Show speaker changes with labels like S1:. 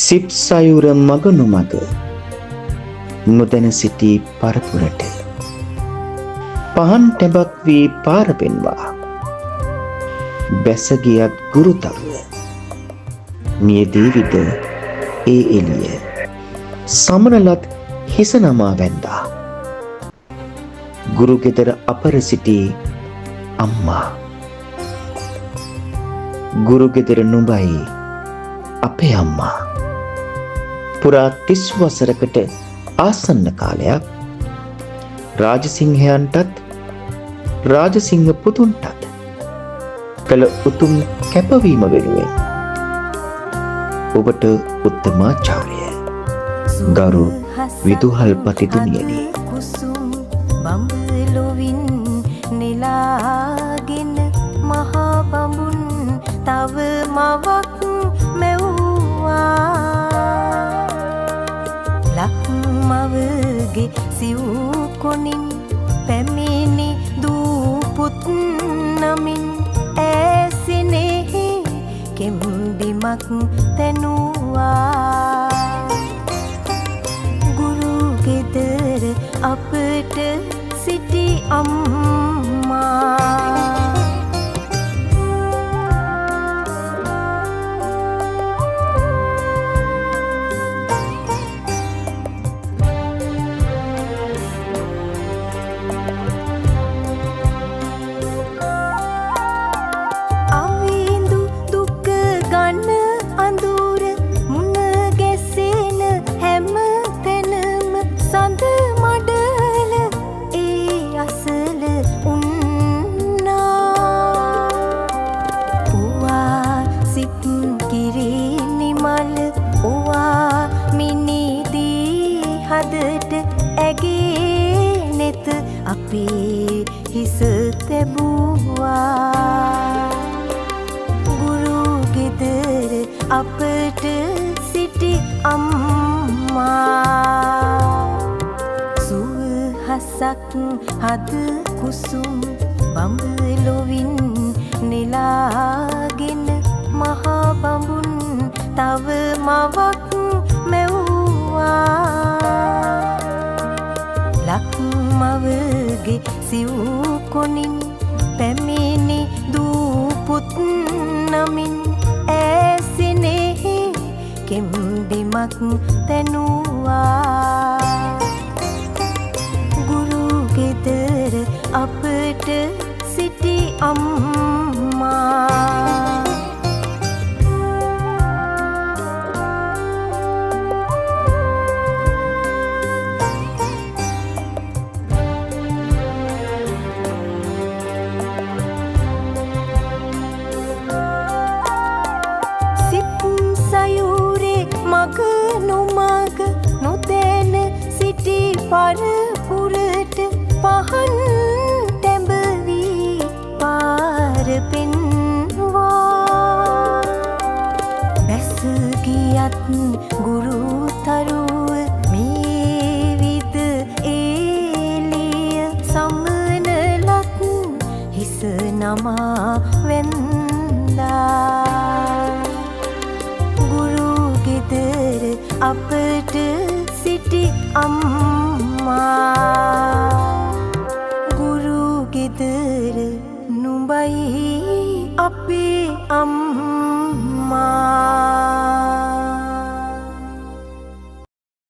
S1: සිප් සයුර මග නොමග නොදැන සිටි පරපුරට පහන් ටැඹක් වී පාර පෙන්වා බැසගියත් ගුරුතරුව මියදී විට ඒ එළිය සමනලත් හිස නමා වැන්දා. ගුරු ගෙදර අපර සිටි අම්මා ගුරු ගෙදර නුඹයි අපේ අම්මා. පුරා 30 වසරකට ආසන්න කාලයක් රාජසිංහයන්ටත් රාජසිංහ පුතුන්ටත් කළ උතුම් කැපවීම වෙනුවෙන් ඔබට උත්තමාචාර්ය ගරු විදුහල්පතිතුමියනි
S2: බඹලොවින් නෙලාගෙන මහා බඹුන් තව මවක් මෙව්වා. ලක්මවගේ සිව් කොනින් පැමිණි දූපුත් නමින් ඇසිනෙහි කෙම්බිමක් තැනුවා. ගුරු ගෙදර අපට සිටි අම්මා හිස තැබුවා. ගුරු ගෙදර අපට සිටි අම්මා සුවහසක් හද කුසුම් බඹලොවින් නෙලාගෙන මහා බඹුන් තව මවක් මෙව්වා. ලක්මවගේ සිව් කොනින් පැමිණි දූපුත් නමින් ඇසිනෙහි කෙම්බිමක් තැනුවා. ගුරු ගෙදර අපට සිටි අම්මා නොමග නොදැන සිටි පරපුරට පහන් තැඹවී පාර පෙන්වා. බැසගියත් ගුරුතරුව මේ විද එළිය සමනලත් හිස නමා වැන්දා. අපට සිටි අම්මා ගුරු ගෙදර නුඹයි අපේ අම්මා.